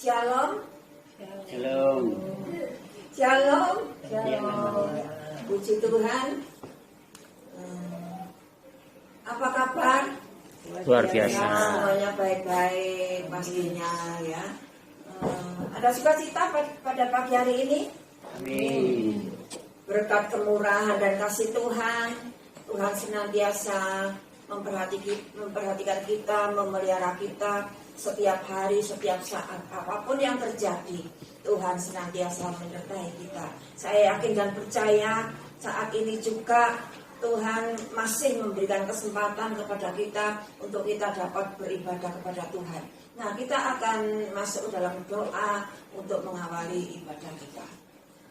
Shalom. Shalom. Shalom. Shalom. Puji Tuhan. Apa kabar? Luar biasa. Semuanya baik-baik pastinya ya. Ada sukacita pada pagi hari ini? Amin. Berkat kemurahan dan kasih Tuhan, Tuhan senantiasa memperhatikan kita, memelihara kita setiap hari, setiap saat, apapun yang terjadi, Tuhan senantiasa menyertai kita. Saya yakin dan percaya saat ini juga Tuhan masih memberikan kesempatan kepada kita untuk kita dapat beribadah kepada Tuhan. Nah, kita akan masuk dalam doa untuk mengawali ibadah kita.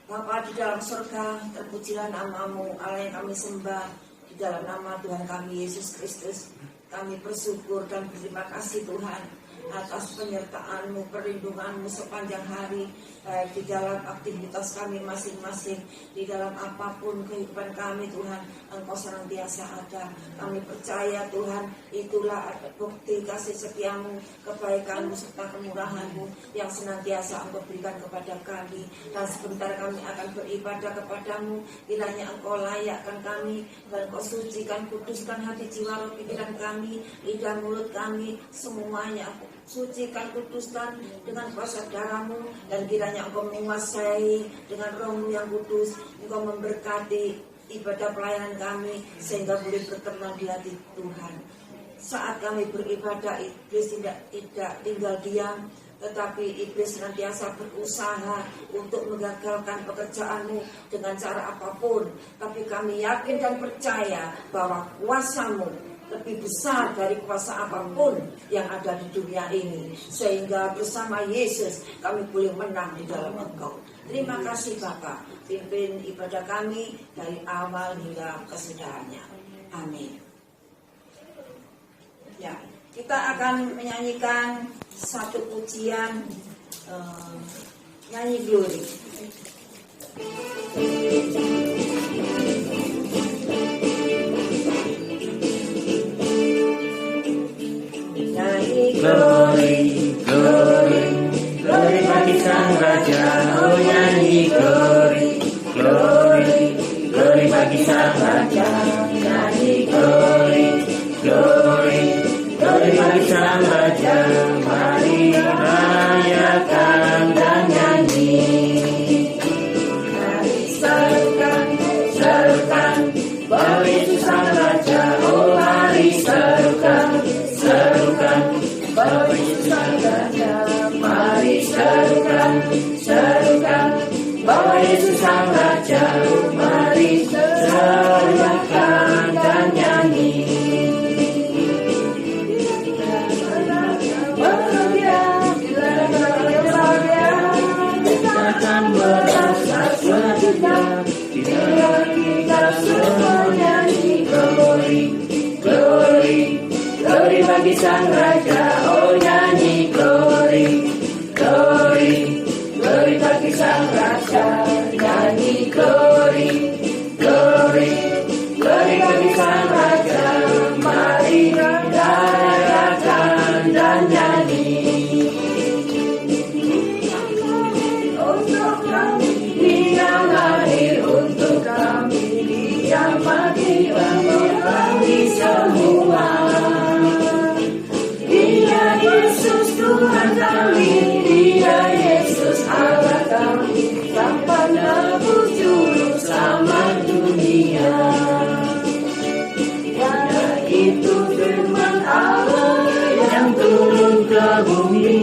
Bapa di dalam surga, terpujilah nama-Mu, Allah yang kami sembah. Di dalam nama Tuhan kami Yesus Kristus, kami bersyukur dan berterima kasih Tuhan atas penyertaan-Mu, perlindungan-Mu sepanjang hari, baik di dalam aktivitas kami masing-masing, di dalam apapun kehidupan kami Tuhan, Engkau senantiasa ada. Kami percaya Tuhan, itulah bukti kasih setia-Mu, kebaikan-Mu serta kemurahan-Mu yang senantiasa Engkau berikan kepada kami. Dan sebentar kami akan beribadah kepada-Mu, kiranya Engkau layakkan kami, dan Engkau sucikan, kuduskan hati, jiwa, pikiran kami, lidah, mulut kami, semuanya sucikan, kuduskan dengan kuasa darah-Mu, dan kiranya Engkau menguasai dengan Roh-Mu yang kudus. Engkau memberkati ibadah pelayanan kami sehingga boleh berkenan di hati Tuhan. Saat kami beribadah, iblis tidak tinggal diam, tetapi iblis senantiasa berusaha untuk menggagalkan pekerjaan-Mu dengan cara apapun. Tapi kami yakin dan percaya bahwa kuasa-Mu lebih besar dari kuasa apapun yang ada di dunia ini, sehingga bersama Yesus kami boleh menang di dalam Engkau. Terima kasih Bapa, pimpin ibadah kami dari awal hingga kesudahannya. Amin. Ya, kita akan menyanyikan satu pujian, nyanyi Glory. Glory, glory, glory bagi Sang Raja. Oh nyanyi glory, glory, glory bagi Sang Raja. Nyanyi glory, glory, glory bagi Sang Raja. Mari rayakan dan nyanyi. Mari serukan, serukan bahwa Yesus Sang Raja. Oh mari serukan, serukan bahwa Yesus Sang Raja. Mari serukan, serukan bahwa Yesus Sang Raja. Mari rayakan dan nyanyi. Kita akan merasa sejuta bila kita semua nyanyi glory, glory, glory bagi Sang Raja. Oh nyanyi glory, glory, glory bagi Sang Raja. Nyanyi glory, glory, glory bagi Sang Raja. Mari rayakan dan nyanyi. Untuk kami Dia lahir, untuk kami Dia mati untuk kami semua. Dia Yesus Tuhan kami, Dia Yesus Allah kami, tanpa nebus juru selamat dunia. Dia itu firman Allah yang turun ke bumi,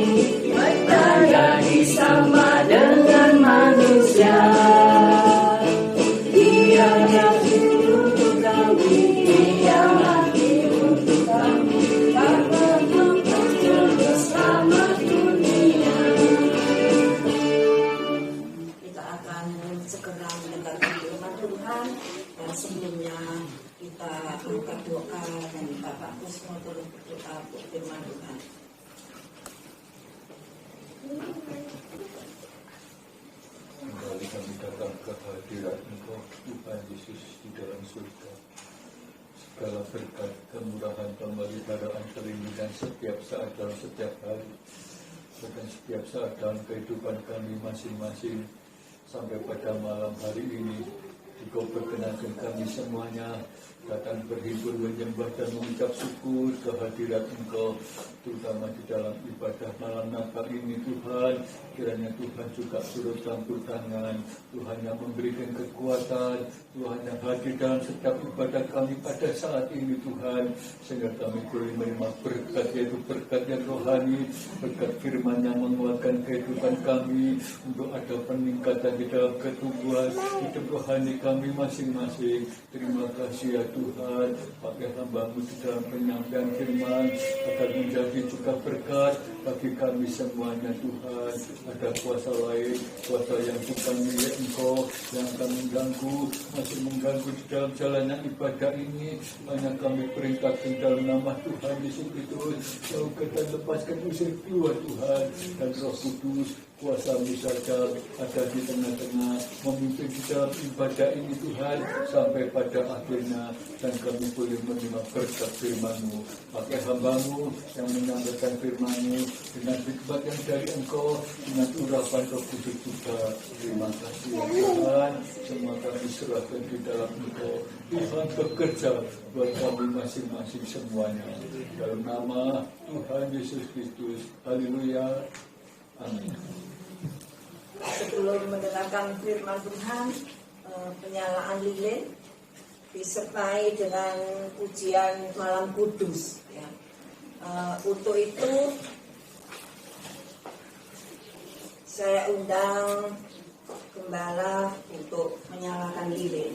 menjadi sama dengan manusia. Dia mati untuk kami, Dia mati untuk kami, tanpa nebus juru selamat dunia. Kita akan segera mendengarkan firman Tuhan, dan sebelumnya kita angkat doa dan Bapak Kusmo turun berdoa untuk firman Tuhan. Kembali kami datang ke hadirat Engkau Tuhan Yesus di dalam surga. Segala berkat, kemurahan, pemeliharaan, perlindungan setiap saat dalam setiap hari dan setiap saat dalam kehidupan kami masing-masing sampai pada malam hari ini. Engkau perkenankan kami semuanya datang berhibur, menyembah dan mengucap syukur kehadirat Engkau, terutama di dalam ibadah malam Natal ini Tuhan. Kiranya Tuhan juga turut campur tangan, Tuhan yang memberikan kekuatan, Tuhan yang hadir dalam setiap ibadah kami pada saat ini Tuhan, sehingga kami boleh menerima berkat, yaitu berkat yang rohani, berkat firman yang menguatkan kehidupan kami untuk ada peningkatan di dalam ketumbuhan hidup rohani kami masing-masing. Terima kasih ya Tuhan, pakai hamba-Mu di dalam penyampaian firman agar menjadi juga berkat bagi kami semuanya Tuhan. Ada kuasa lain, kuasa yang bukan milik Engkau yang akan mengganggu, masih mengganggu di dalam jalannya ibadah ini. Hanya kami perintahkan dalam nama Tuhan Yesus Kristus, jauhkan dan lepaskan usir keluar Tuhan, dan Roh Kudus kuasa-Mu saja ada di tengah-tengah, memimpin di dalam ibadah ini Tuhan sampai pada akhirnya, dan kami boleh menerima berkat firman-Mu. Pakai hamba-Mu yang menyampaikan firman-Mu dengan hikmat yang dari Engkau, dengan urapan Roh Kudus juga. Terima kasih ya Tuhan, semua kami serahkan di dalam Engkau. Tuhan bekerja buat kami masing-masing semuanya, dalam nama Tuhan Yesus Kristus. Haleluya. Amin. Sebelum mendengarkan firman Tuhan, penyalaan lilin disertai dengan pujian malam kudus. Ya. Untuk itu saya undang gembala untuk menyalakan lilin.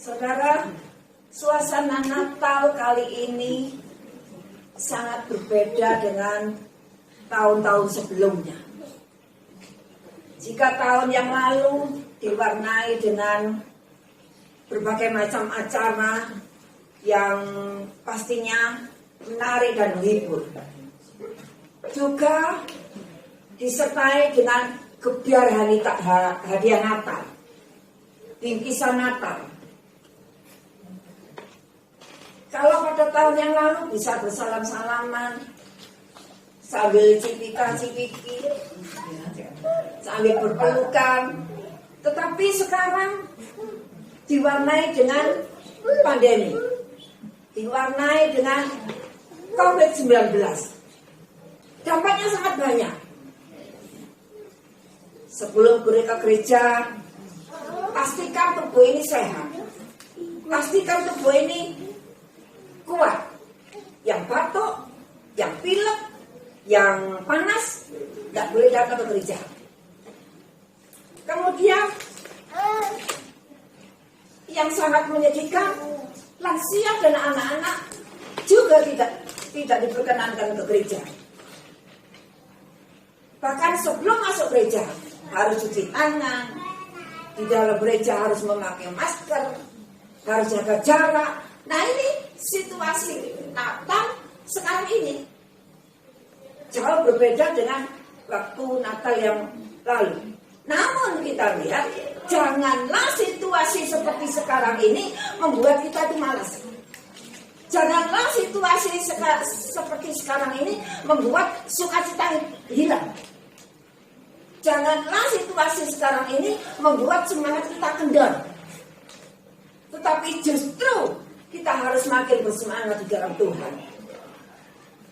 Saudara, suasana Natal kali ini sangat berbeda dengan tahun-tahun sebelumnya. Jika tahun yang lalu diwarnai dengan berbagai macam acara yang pastinya menarik dan menghibur, juga disertai dengan gebiar hadiah Natal, bingkisan Natal. Kalau pada tahun yang lalu bisa bersalam-salaman, sambil cipika-cipiki, sambil berpelukan. Tetapi sekarang diwarnai dengan pandemi, diwarnai dengan COVID-19. Dampaknya sangat banyak. Sebelum pergi ke gereja, pastikan tubuh ini sehat. Pastikan tubuh ini kuat. Yang batuk, yang pilek, yang panas, tidak boleh datang ke gereja. Kemudian yang sangat menyedihkan, lansia dan anak-anak juga tidak diperkenankan ke gereja. Bahkan sebelum masuk gereja harus cuci tangan, di dalam gereja harus memakai masker, harus jaga jarak. Nah, ini situasi Natal sekarang ini jauh berbeda dengan waktu Natal yang lalu. Namun kita lihat, janganlah situasi seperti sekarang ini membuat kita itu malas. Janganlah situasi seperti sekarang ini membuat sukacita hilang. Janganlah situasi sekarang ini membuat semangat kita kendor. Tetapi justru kita harus makin bersemangat di dalam Tuhan.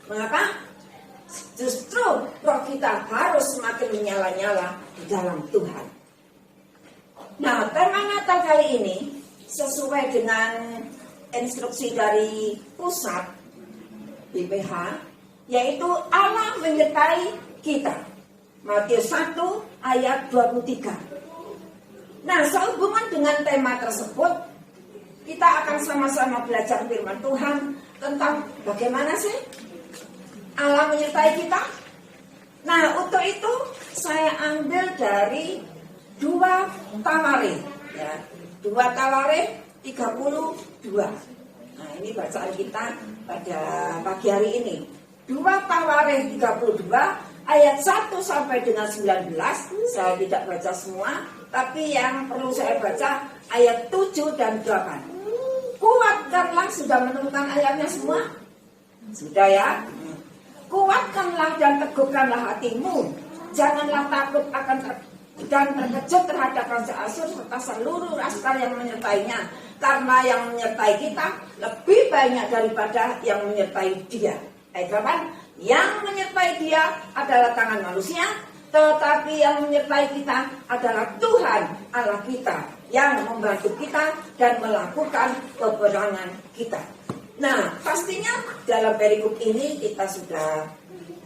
Mengapa? Justru roh kita harus semakin menyala-nyala di dalam Tuhan. Nah, tema Natal kali ini sesuai dengan instruksi dari pusat BPH, yaitu Allah menyertai kita. Matius 1 ayat 23. Nah, sehubungan dengan tema tersebut, kita akan sama-sama belajar firman Tuhan tentang bagaimana sih Allah menyertai kita. Nah, untuk itu saya ambil dari 2 Tawarik, ya, 2 Tawarik 32. Nah, ini bacaan kita pada pagi hari ini. 2 Tawarik 32 ayat 1 sampai dengan 19. Saya tidak baca semua, tapi yang perlu saya baca ayat 7 dan 8. Kuatkanlah, sudah menemukan ayatnya semua? Sudah ya? Kuatkanlah dan teguhkanlah hatimu. Janganlah takut akan dan terkejut terhadap Raja Asyur serta seluruh raskar yang menyertainya. Karena yang menyertai kita lebih banyak daripada yang menyertai dia. Ayat 8. Yang menyertai dia adalah tangan manusia, tetapi yang menyertai kita adalah Tuhan Allah kita, yang membantu kita dan melakukan peperangan kita. Nah, pastinya dalam perikop ini kita sudah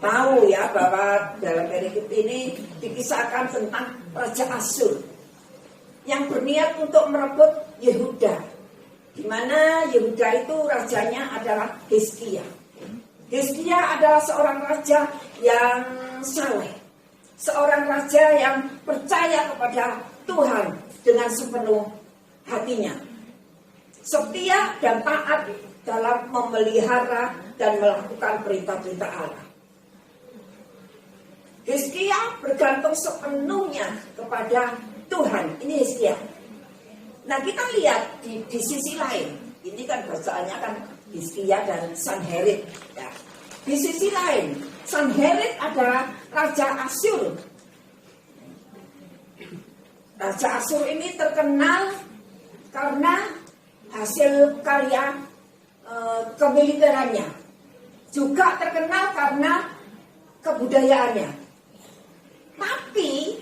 tahu ya, bahwa dalam perikop ini dikisahkan tentang Raja Asyur yang berniat untuk merebut Yehuda, di mana Yehuda itu rajanya adalah Hizkia. Hizkia adalah seorang raja yang saleh, seorang raja yang percaya kepada Tuhan dengan sepenuh hatinya, setia dan taat dalam memelihara dan melakukan perintah-perintah Allah. Hizkia bergantung sepenuhnya kepada Tuhan. Ini Hizkia. Nah, kita lihat di sisi lain. Ini kan bacaannya kan Hizkia dan Sanherib. Ya. Di sisi lain, Sanherib adalah Raja Asyur. Raja Asyur ini terkenal karena hasil karya kemiliterannya. Juga terkenal karena kebudayaannya. Tapi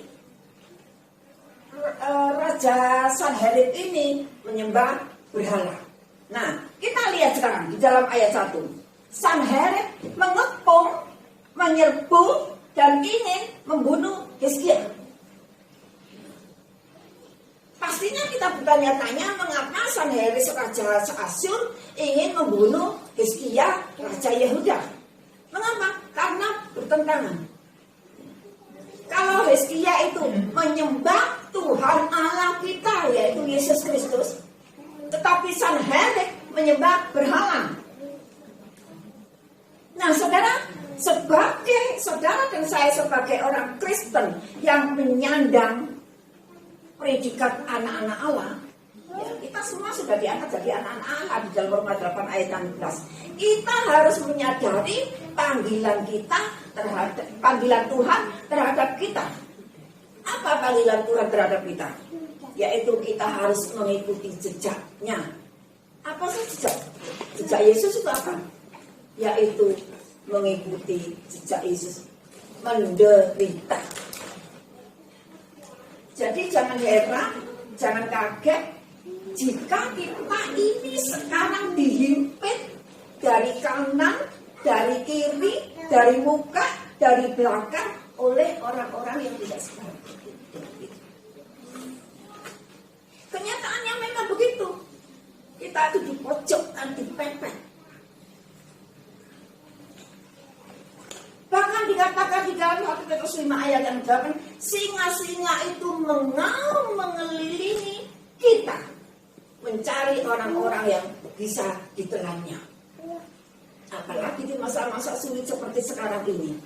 Raja Sanherib ini menyembah berhala. Nah, kita lihat sekarang di dalam ayat 1. Sanherib mengepung, menyerbu, dan ingin membunuh Hizkia. Pastinya kita bertanya-tanya mengapa Sanherib Raja Asyur ingin membunuh Hizkia Raja Yehuda. Mengapa? Karena bertentangan. Kalau Hizkia itu menyembah Tuhan Allah kita, yaitu Yesus Kristus, tetapi Sanherib menyembah berhala. Nah, saudara, sebagai saudara dan saya sebagai orang Kristen yang menyandang predikat anak-anak Allah, ya, kita semua sudah diangkat jadi anak-anak Allah di dalam Roma 8 ayat 16. Kita harus menyadari panggilan kita terhadap panggilan Tuhan terhadap kita. Apa panggilan Tuhan terhadap kita? Yaitu kita harus mengikuti jejaknya. Apa sih jejak? Jejak Yesus itu apa? Yaitu mengikuti jejak Yesus, menderita. Jadi jangan heran, jangan kaget jika kita ini sekarang dihimpit dari kanan, dari kiri, dari muka, dari belakang oleh orang-orang yang tidak sekarang. Kenyataannya memang begitu. Kita itu dipojokkan, dipepet. Bahkan dikatakan di dalam 1 Petrus 5 ayat yang 8, singa-singa itu mengaum mengelilingi kita, mencari orang-orang yang bisa ditelannya. Apalagi di masa-masa sulit seperti sekarang ini.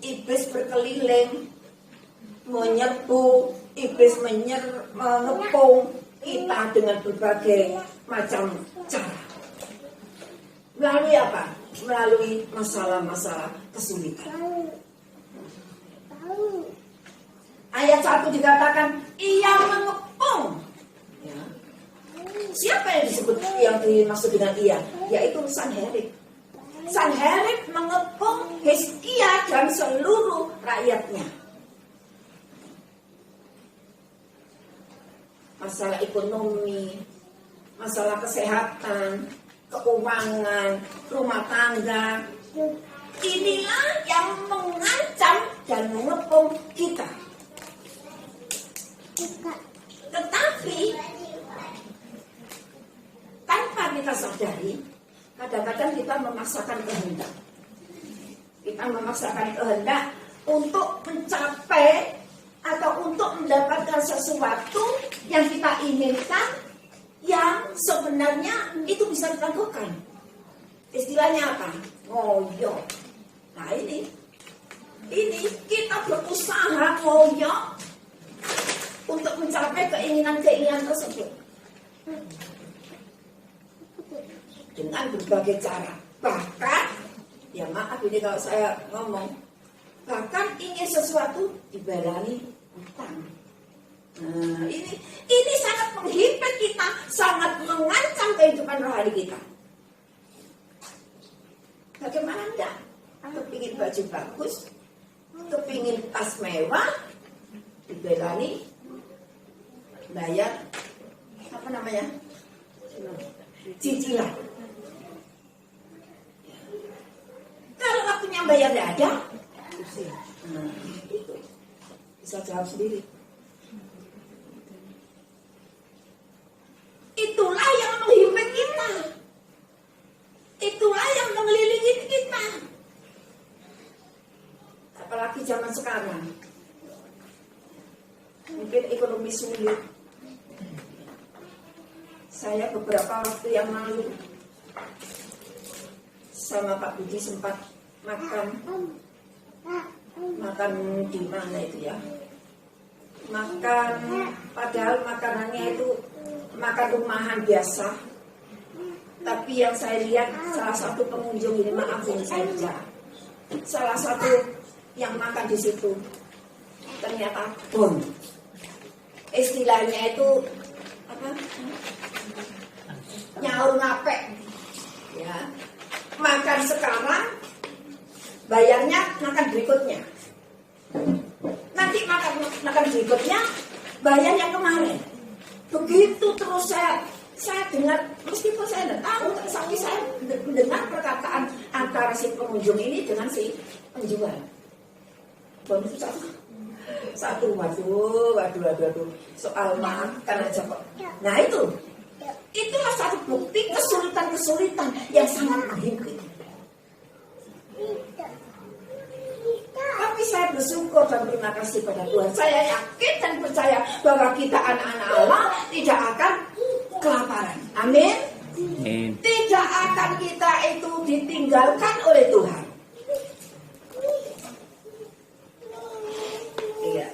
Iblis berkeliling, menyerbu, iblis mengepung kita dengan berbagai macam cara. Melalui apa? Melalui masalah-masalah kesulitan. Ayat 1 dikatakan, ia mengepung. Ya. Siapa yang disebut yang dimaksud dengan ia? Yaitu Sanherib. Sanherib mengepung Hizkia dan seluruh rakyatnya. Masalah ekonomi, masalah kesehatan, keuangan, rumah tangga. Inilah yang mengancam dan mengepung kita. Tetapi tanpa kita sadari, kadang-kadang kita memaksakan kehendak. Kita memaksakan kehendak untuk mencapai atau untuk mendapatkan sesuatu yang kita inginkan, yang sebenarnya itu bisa dilakukan. Istilahnya apa? Ngoyo. Nah ini kita berusaha ngoyo untuk mencapai keinginan-keinginan tersebut dengan berbagai cara. Bahkan, ya maaf ini kalau saya ngomong, bahkan ingin sesuatu dibalani utang. Nah, ini sangat menghimpit kita, sangat mengancam kehidupan rohani kita. Bagaimana enggak? Kepingin baju bagus, kepingin tas mewah, dibelani, bayar, apa namanya? Cicilan. Kalau waktunya bayar tidak ada, nah, itu bisa jawab sendiri. Itulah yang menghimpit kita. Itulah yang mengelilingi kita. Apalagi zaman sekarang. Mungkin ekonomi sulit. Saya beberapa waktu yang lalu sama Pak Budi sempat makan di mana itu ya? Makan, padahal makanannya itu makan rumahan biasa. Tapi yang saya lihat salah satu pengunjung ini, maaf ini saya bicara, salah satu yang makan di situ ternyata bon. Istilahnya itu apa? Nyaur ngapek. Ya. Makan sekarang, bayarnya makan berikutnya. Nanti makan berikutnya, bayar yang kemarin. Begitu terus saya dengar, meskipun saya tidak tahu, tapi saya mendengar perkataan antara si pengunjung ini dengan si penjual. Bonus apa? Waduh. Soal makan aja kok. Nah itulah satu bukti kesulitan-kesulitan yang sangat menghimpit. Tapi saya bersyukur dan terima kasih pada Tuhan. Saya yakin dan percaya bahwa kita anak-anak Allah tidak akan kelaparan. Amin. Tidak akan kita itu ditinggalkan oleh Tuhan. Iya.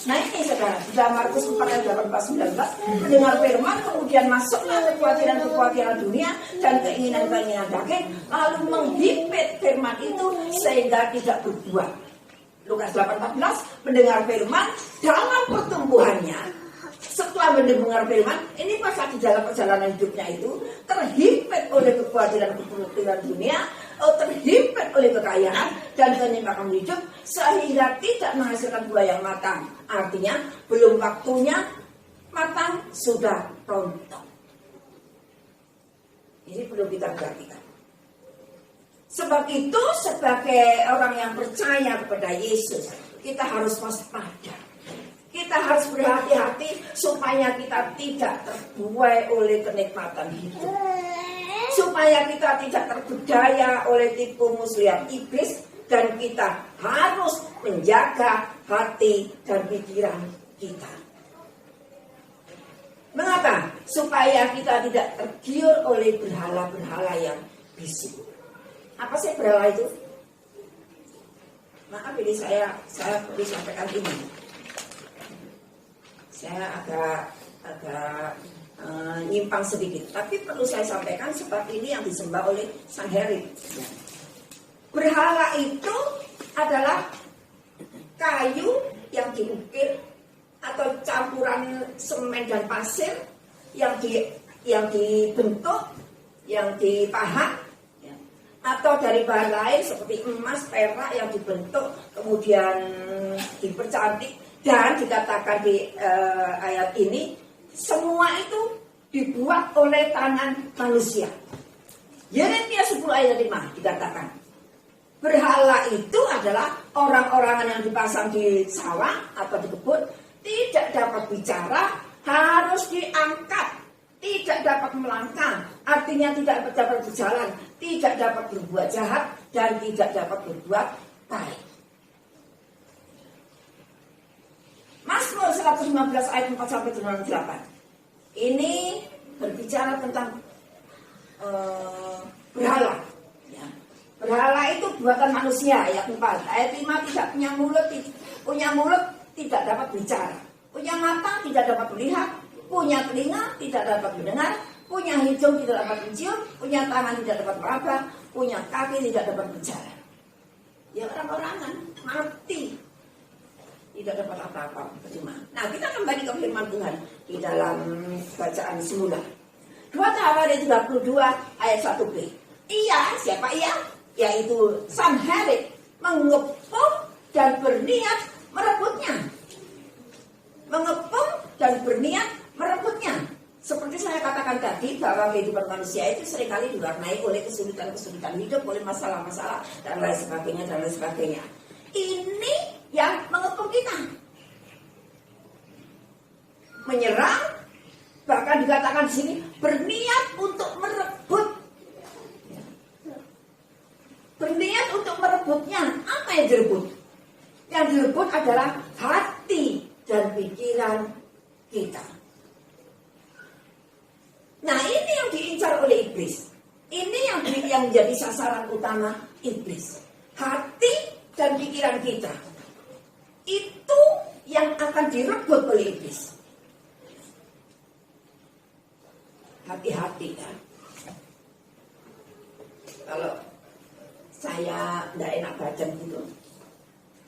Nah ini saudara, sudah Markus 4 ayat 18-19 mendengar firman, kemudian masuklah kekhawatiran dunia dan keinginan-keinginan daging, lalu menghimpit firman itu sehingga tidak berbuah. Lukas 8:14 mendengar firman dalam pertumbuhannya. Setelah mendengar firman, ini pas di dalam perjalanan hidupnya itu terhimpit oleh kekhawatiran dunia, terhimpit oleh kekayaan dan kenikmatan hidup sehingga tidak menghasilkan buah yang matang. Artinya belum waktunya matang sudah rontok. Ini perlu kita perhatikan. Sebab itu sebagai orang yang percaya kepada Yesus, kita harus waspada. Kita harus berhati-hati supaya kita tidak terbuai oleh kenikmatan hidup. Supaya kita tidak terpedaya oleh tipu muslihat iblis. Dan kita harus menjaga hati dan pikiran kita. Mengapa? Supaya kita tidak tergiur oleh berhala-berhala yang bisu. Apa sih berhala itu? Maaf ini saya perlu sampaikan ini. Saya agak nyimpang sedikit, tapi perlu saya sampaikan sebab ini yang disembah oleh Sang Heri. Berhala itu adalah kayu yang diukir atau campuran semen dan pasir yang dibentuk, yang dipahat, atau dari bahan lain seperti emas, perak yang dibentuk kemudian dipercantik. Dan dikatakan di ayat ini, semua itu dibuat oleh tangan manusia. Yeremia 10 ayat 5 dikatakan, berhala itu adalah orang-orang yang dipasang di sawah atau di kebun, tidak dapat bicara, harus diangkat, tidak dapat melangkah, artinya tidak dapat berjalan, tidak dapat berbuat jahat, dan tidak dapat berbuat baik. Mazmur 115 ayat 4-8. Ini berbicara tentang berhala. Ya. Berhala itu buatan manusia, ayat 4. Ayat 5, tidak punya mulut tidak dapat bicara. Punya mata tidak dapat melihat, punya telinga tidak dapat mendengar, punya hidung tidak dapat mencium, punya tangan tidak dapat meraba, punya kaki tidak dapat bicara. Ya orang-orangan mati. Tidak dapat apa-apa, percuma. Nah, kita kembali ke firman Tuhan di dalam bacaan semula. 2 Tawarik 32 ayat 1b. Ia, siapa ia? Yaitu Sanherib mengepung dan berniat merebutnya. Mengepung dan berniat merebutnya. Seperti saya katakan tadi bahwa kehidupan manusia itu seringkali diwarnai oleh kesulitan-kesulitan hidup, oleh masalah-masalah dan lain sebagainya. Ini yang mengepung kita, menyerang, bahkan dikatakan di sini berniat untuk merebut. Berniat untuk merebutnya. Apa yang direbut? Yang direbut adalah hati dan pikiran kita. Nah, ini yang diincar oleh iblis. Ini yang menjadi sasaran utama iblis. Hati dan pikiran kita. Itu yang akan direbut oleh iblis. Hati-hati ya. Kalau saya tidak enak badan gitu,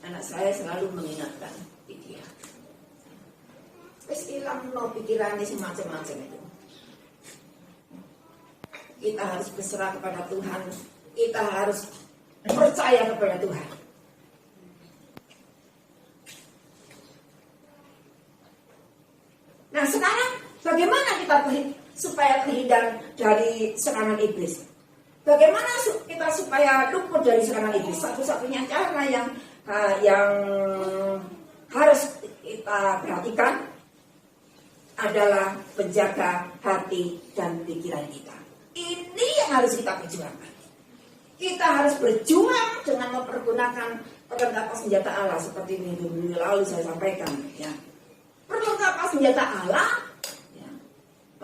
anak saya selalu mengingatkan pikiran. Terus hilang no pikirannya semacam-macam itu. Kita harus berserah kepada Tuhan. Kita harus percaya kepada Tuhan. Nah sekarang bagaimana kita supaya terhindar dari serangan iblis? Bagaimana kita supaya luput dari serangan iblis? Satu-satunya cara yang yang harus kita perhatikan adalah menjaga hati dan pikiran kita. Ini yang harus kita perjuangkan. Kita harus berjuang dengan mempergunakan perlengkapan senjata Allah seperti minggu lalu saya sampaikan. Ya. Perlengkapan senjata Allah, ya,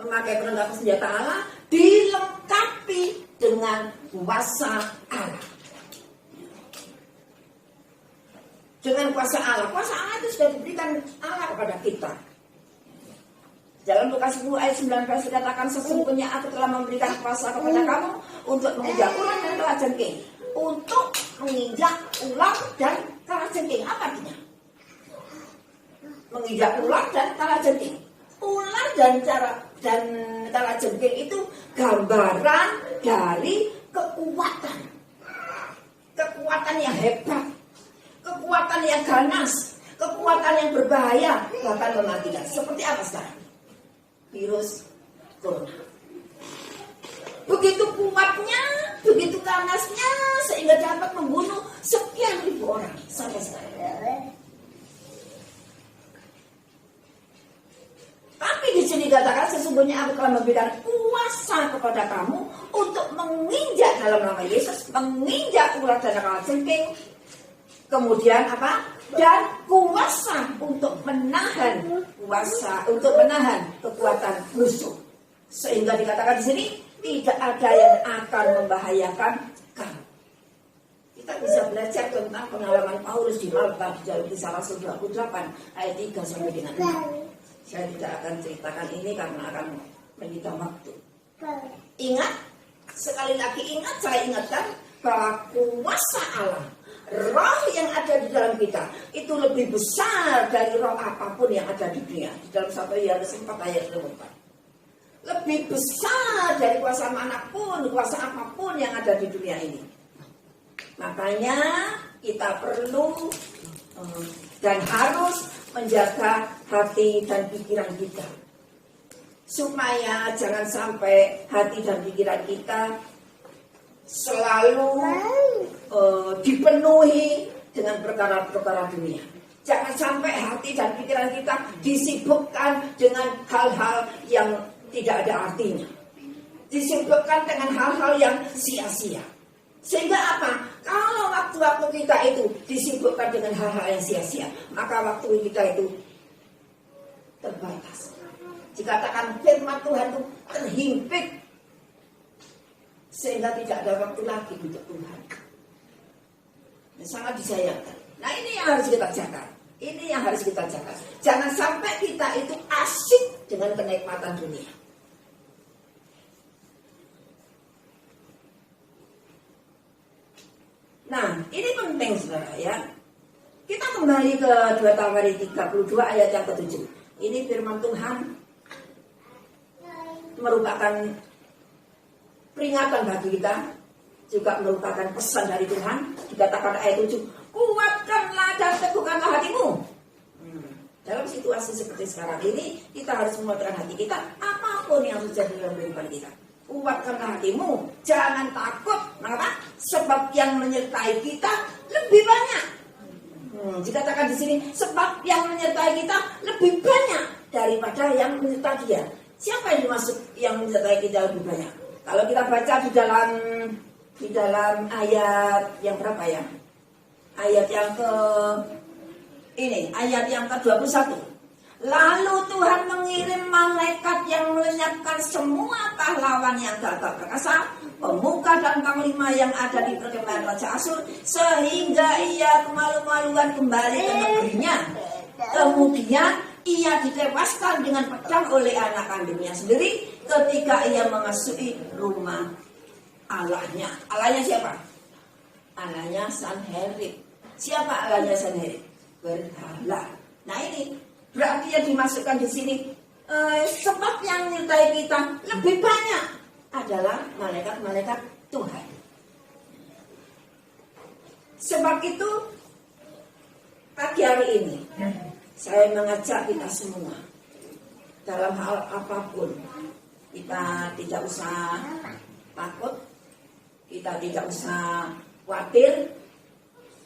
memakai perlengkapan senjata Allah dilengkapi dengan kuasa Allah. Dengan kuasa Allah itu sudah diberikan Allah kepada kita. Dalam Lukas 10 ayat 19 dikatakan, sesungguhnya aku telah memberikan kuasa kepada kamu untuk menginjak ular dan kalajengking. Untuk menginjak ular dan kalajengking. Apa artinya? Menginjak ular dan kalajengking. Ular dan kalajengking itu gambaran dari kekuatan. Kekuatan yang hebat. Kekuatan yang ganas. Kekuatan yang berbahaya. Bahkan mematikan. Seperti apa sekarang? Virus corona. Begitu kuatnya, begitu ganasnya, sehingga dapat membunuh sekian ribu orang sampai sekarang. Tapi di sini dikatakan, sesungguhnya aku telah memberikan kuasa kepada kamu untuk menginjak dalam nama Yesus, menginjak ular dan kalajengking. Kemudian apa? Dan kuasa untuk menahan kekuatan musuh. Sehingga dikatakan di sini tidak ada yang akan membahayakan kamu. Kita bisa belajar tentang pengalaman Paulus di Malta di dalam Kisah Rasul 28 ayat 3 sampai dengan 6. Saya tidak akan ceritakan ini karena akan menyita waktu. Ingat, sekali lagi ingat, saya ingatkan bahwa kuasa Allah, roh yang ada di dalam kita itu lebih besar dari roh apapun yang ada di dunia. Di dalam 1 Yohanes 4 ayat 24. Lebih besar dari kuasa manapun, kuasa apapun yang ada di dunia ini. Makanya kita perlu dan harus menjaga hati dan pikiran kita, supaya jangan sampai hati dan pikiran kita selalu dipenuhi dengan perkara-perkara dunia. Jangan sampai hati dan pikiran kita disibukkan dengan hal-hal yang tidak ada artinya, disibukkan dengan hal-hal yang sia-sia. Sehingga apa? Kalau waktu-waktu kita itu disibukkan dengan hal-hal yang sia-sia, maka waktu kita itu terbatas. Dikatakan firman Tuhan itu terhimpit, sehingga tidak ada waktu lagi untuk Tuhan. Ini sangat disayangkan. Nah, ini yang harus kita jaga. Ini yang harus kita jaga. Jangan sampai kita itu asik dengan kenikmatan dunia. Nah, ini penting saudara ya. Kita kembali ke 2 Tawarik 32 ayat yang ke-7. Ini firman Tuhan merupakan peringatan bagi kita, juga merupakan pesan dari Tuhan. Dikatakan ayat 7, kuatkanlah dan teguhkanlah hatimu. Dalam situasi seperti sekarang ini, kita harus menguatkan hati kita, apapun yang terjadi dalam kehidupan kita. Kuatkanlah hatimu, jangan takut. Mengapa? Sebab yang menyertai kita lebih banyak. Dikatakan di sini, sebab yang menyertai kita lebih banyak daripada yang menyertai dia. Siapa yang dimaksud yang menyertai kita lebih banyak? Kalau kita baca di dalam ayat yang berapa ya? Ayat yang ke-21. Lalu Tuhan mengirim malaikat yang melenyapkan semua pahlawan yang gagah perkasa, pemuka dan panglima yang ada di perkemahan Raja Asyur, sehingga ia kemalu-maluan kembali ke negerinya. Kemudian ia ditewaskan dengan pedang oleh anak kandungnya sendiri ketika ia memasuki rumah Allahnya. Allahnya siapa? Allahnya Sanherib. Siapa Allahnya Sanherib? Berhala. Nah, ini berarti yang dimasukkan di sini, sebab yang menyertai kita lebih banyak adalah malaikat-malaikat Tuhan. Sebab itu pagi hari ini saya mengajak kita semua, dalam hal apapun kita tidak usah takut, kita tidak usah khawatir,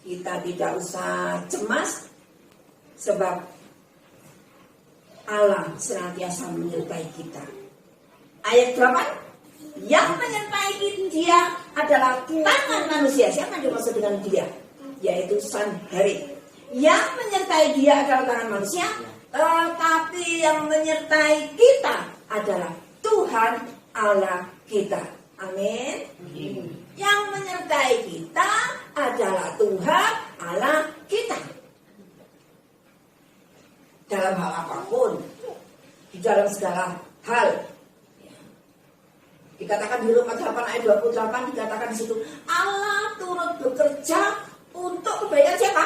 kita tidak usah cemas, sebab Allah senantiasa menyertai kita. Ayat 8, yang menyertai dia adalah tangan manusia. Siapa yang dimaksud dengan dia? Yaitu Sanherib. Yang menyertai dia adalah tangan manusia, tetapi yang menyertai kita adalah Tuhan Allah kita. Amin. Yang menyertai kita adalah Tuhan Allah kita. Dalam hal apapun, di dalam segala hal. Dikatakan di Roma 8 ayat 28, dikatakan di situ, Allah turut bekerja untuk kebaikan siapa?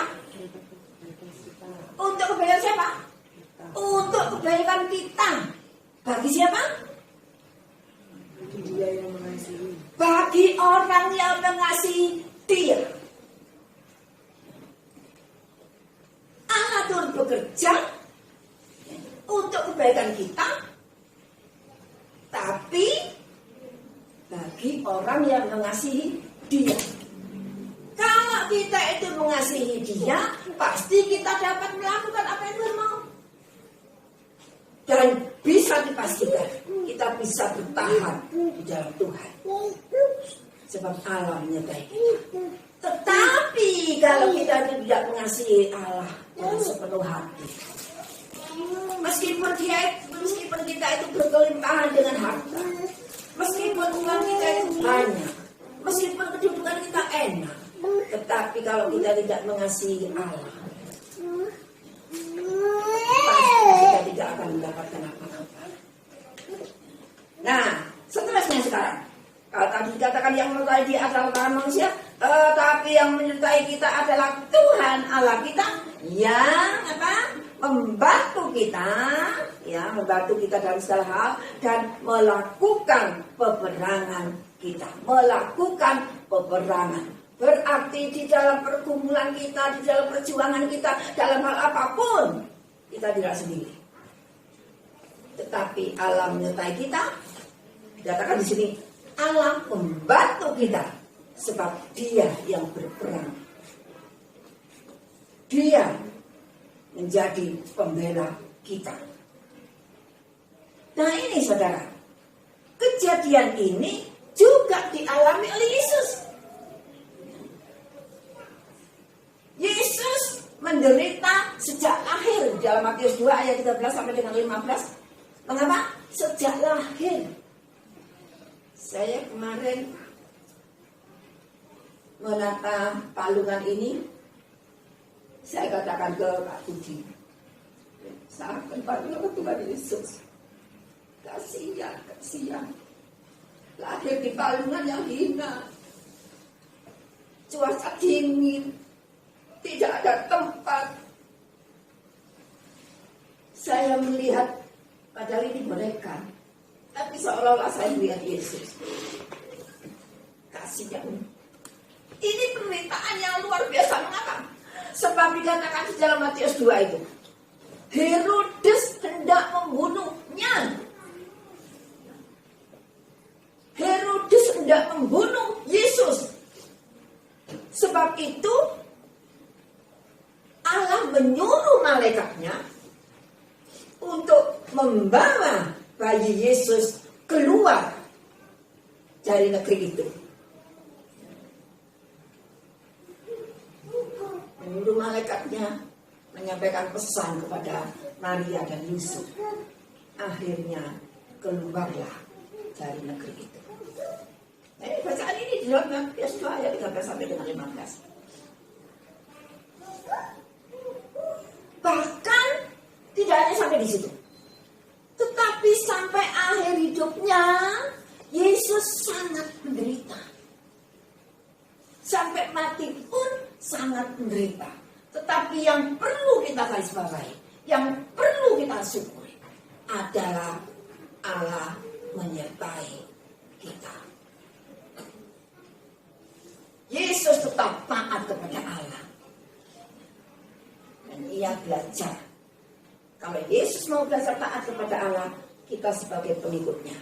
Untuk kebaikan siapa? Untuk kebaikan kita. Bagi siapa? Bagi orang yang mengasihi dia. Allah turut bekerja untuk kebaikan kita, tapi bagi orang yang mengasihi dia. Kalau kita itu mengasihi dia, pasti kita dapat melakukan apa yang Tuhan mau. Dan bisa dipastikan kita bisa bertahan di dalam Tuhan, sebab Allah menyertai kita. Tetapi kalau kita tidak mengasihi Allah dengan sepenuh hati, meskipun kita itu berkelimpahan dengan harta, meskipun uang kita itu banyak, meskipun kedudukan kita enak, tetapi kalau kita tidak mengasihi Allah, pasti kita tidak akan mendapatkan apa-apa. Nah, seterusnya sekarang, kalau tadi dikatakan yang menyertai dia adalah tangan manusia, tapi yang menyertai kita adalah Tuhan Allah kita yang membantu kita, membantu kita dalam segala hal dan melakukan peperangan kita, melakukan peperangan. Berarti di dalam pergumulan kita, di dalam perjuangan kita, dalam hal apapun, kita tidak sendiri. Tetapi Allah menyertai kita. Dikatakan di sini, Allah membantu kita, sebab Dia yang berperang. Dia menjadi pembela kita. Nah ini saudara, kejadian ini juga dialami oleh Yesus. Yesus menderita sejak lahir dalam Matius 2 ayat 13 sampai dengan 15. Mengapa? Sejak lahir. Saya kemarin menata palungan ini, saya katakan ke Pak Budi, serahkan palungan ke Tuhan Yesus. Kasihan. Lahir di palungan yang hina, cuaca dingin, tidak ada tempat. Saya melihat, padahal ini mereka, tapi seolah-olah saya melihat Yesus. Kasihan. Ini penderitaan yang luar biasa. Mengapa? Sebab dikatakan di dalam Matius 2 itu, Herodes hendak membunuhnya. Herodes hendak membunuh Yesus. Sebab itu Allah menyuruh malaikatnya untuk membawa bayi Yesus keluar dari negeri itu. Menyuruh malaikatnya menyampaikan pesan kepada Maria dan Yusuf. Akhirnya keluarlah dari negeri itu. Bacaan ini di dalam Matius 2 ayat 13 sampai dengan 15. Bahkan tidak hanya sampai di situ, tetapi sampai akhir hidupnya Yesus sangat menderita. Sampai mati pun sangat menderita. Tetapi yang perlu kita garisbawahi, yang perlu kita syukuri adalah Allah menyertai kita. Yesus tetap taat kepada Allah. Dan ia belajar. Kalau Yesus mau belajar taat kepada Allah, kita sebagai pengikutnya,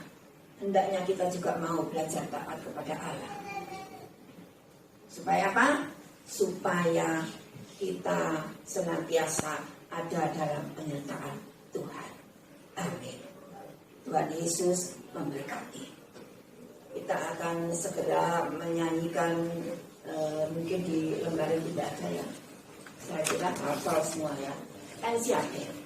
hendaknya kita juga mau belajar taat kepada Allah. Supaya apa? supaya kita senantiasa ada dalam penyertaan Tuhan. Amin. Tuhan Yesus memberkati. Kita akan segera menyanyikan, mungkin di lembaran tidak ada ya. Saya kira hafal semua ya. Siapa?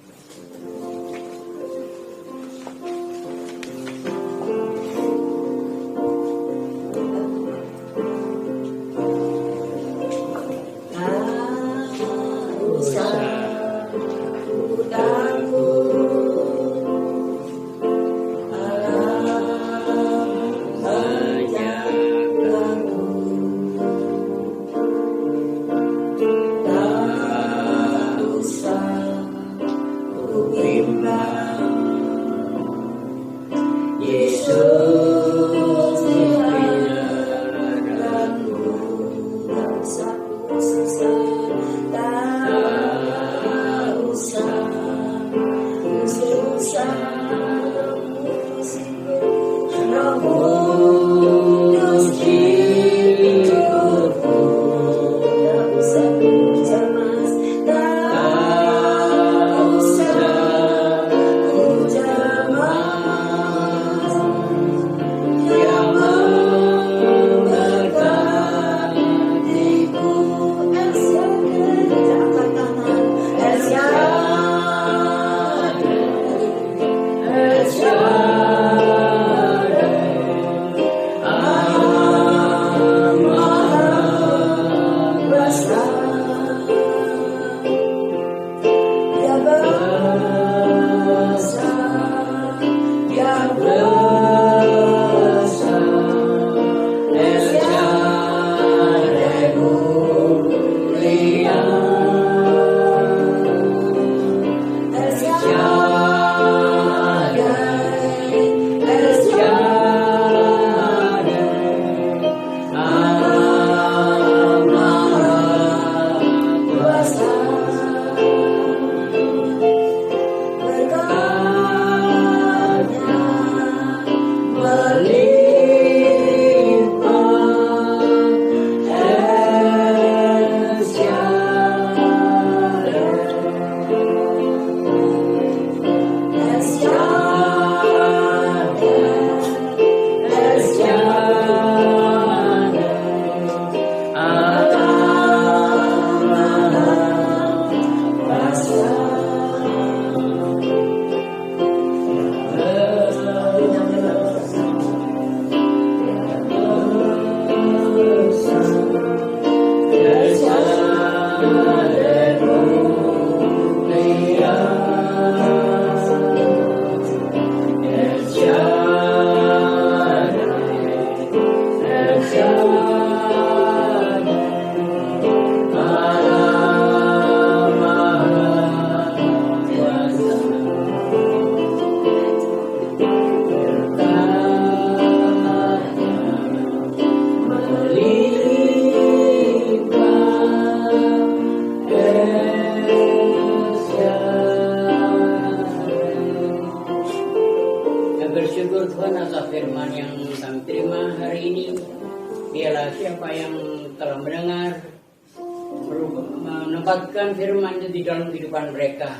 menempatkan firman di dalam kehidupan mereka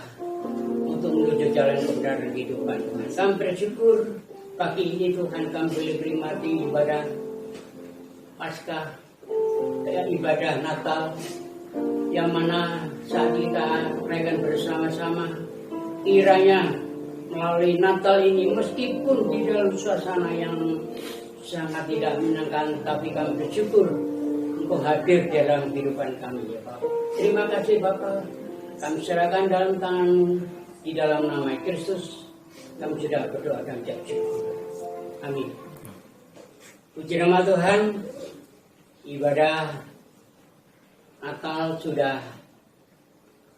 untuk menuju jalan kebenaran dan kehidupan. Kami bersyukur pagi ini Tuhan kami boleh menikmati ibadah Paskah, ibadah Natal, yang mana saat kita merayakan bersama-sama, kiranya melalui Natal ini meskipun di dalam suasana yang sangat tidak menyenangkan, tapi kami bersyukur Engkau hadir dalam kehidupan kami ya Bapak. Terima kasih Bapak, kami serahkan dalam tangan-Mu, di dalam nama Kristus kami sudah berdoa dan ucap syukur. Amin. Puji nama Tuhan, ibadah Natal sudah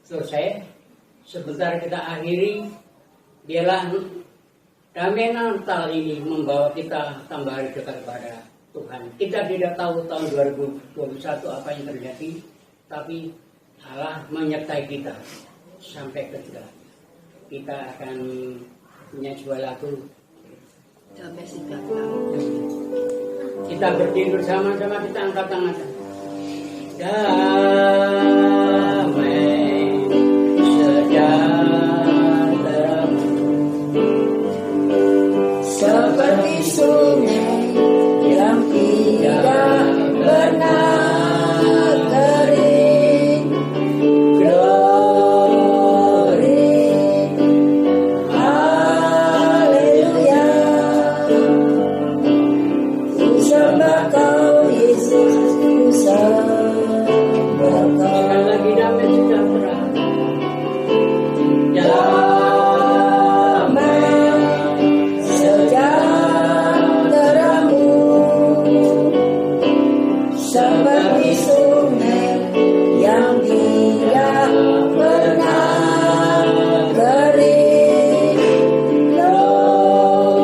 selesai. Sebentar kita akhiri. Biarlah damai Natal ini membawa kita tambah hari dekat kepada Tuhan. Kita tidak tahu tahun 2021 apa yang terjadi, tapi Allah menyertai kita sampai ke kita. Kita akan punya sebuah lagu. Kita berdiri bersama-sama, kita angkat tangan. damai sejahtera seperti sungai yang tidak pernah kering. Glory, haleluya. Ku sembah Kau Yesus, ku sembah Kau. Sekali lagi damai sejahtera. Damai sejahtera-Mu seperti sungai yang tidak pernah kering. Glory,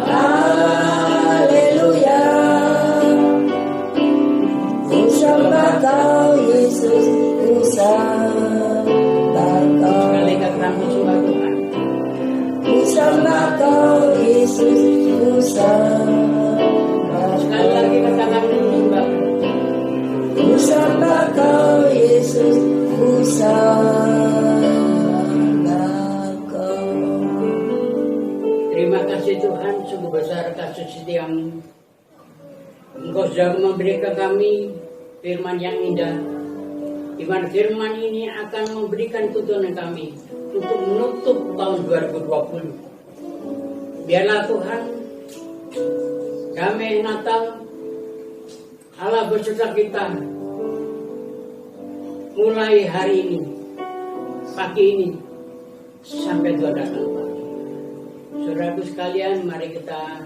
haleluya. Ku sembah Kau Yesus, ku sembah Kau. Sekali katamu sembah Tuhan. Ku sembah Kau Yesus, ku sembah Sekali Kau. lagi katakan sembah. Ku sembah Kau Yesus, ku sembah Kau. Terima kasih Tuhan, sungguh besar kasih setiamu. Engkau sudah memberikan kami firman yang indah, di mana firman ini akan memberikan tuntunan kami untuk menutup tahun 2020. Biarlah Tuhan, damai Natal, Allah beserta kita, mulai hari ini, pagi ini, sampai Tuhan datang lagi. Saudaraku sekalian, mari kita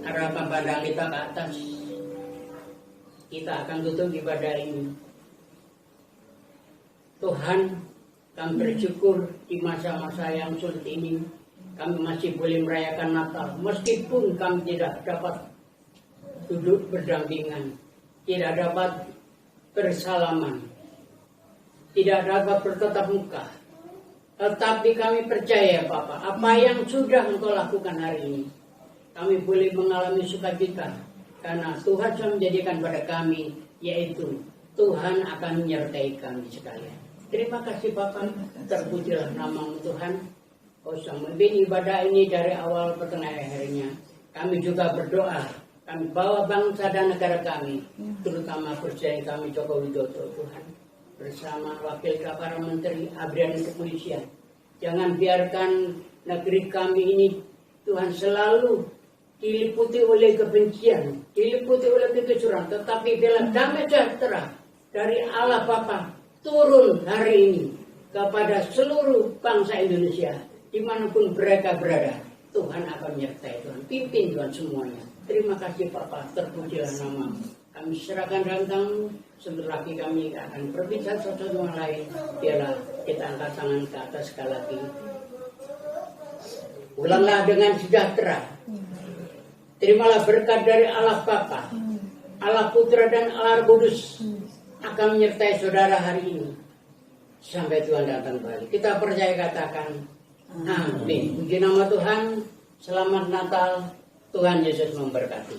arahkan pandang kita ke atas. Kita akan tutup ibadah ini. Tuhan, kami bersyukur di masa-masa yang sulit ini kami masih boleh merayakan Natal, meskipun kami tidak dapat duduk berdampingan, tidak dapat bersalaman, tidak dapat bertatap muka. Tetapi kami percaya Bapa, apa yang sudah Engkau lakukan hari ini, kami boleh mengalami sukacita karena Tuhan sudah menjadikan pada kami, yaitu Tuhan akan menyertai kami sekalian. Terima kasih Bapak, terpujilah nama Tuhan. Kau sudah memimpin ibadah ini dari awal pertengahan akhirnya. Kami juga berdoa, kami bawa bangsa dan negara kami, terutama Presiden kami Joko Widodo Tuhan, bersama wakil para menteri, abri dan kepolisian. Jangan biarkan negeri kami ini Tuhan selalu diliputi oleh kebencian, diliputi oleh kekecurangan, tetapi bila damai sejahtera dari Allah Bapa turun hari ini kepada seluruh bangsa Indonesia, dimanapun mereka berada, Tuhan akan menyertai Tuhan, pimpin Tuhan semuanya. Terima kasih Bapa, terpujilah nama. Kami serahkan dalam tangan-Mu, sebentar lagi kami akan berbicara satu sama lain. Biarlah kita angkat tangan ke atas sekali lagi. Ulanglah dengan sejahtera. Terimalah berkat dari Allah Bapa, Allah Putra dan Allah Kudus akan menyertai saudara hari ini sampai Tuhan datang kembali. Kita percaya, katakan amin. Puji nama Tuhan. Selamat Natal. Tuhan Yesus memberkati.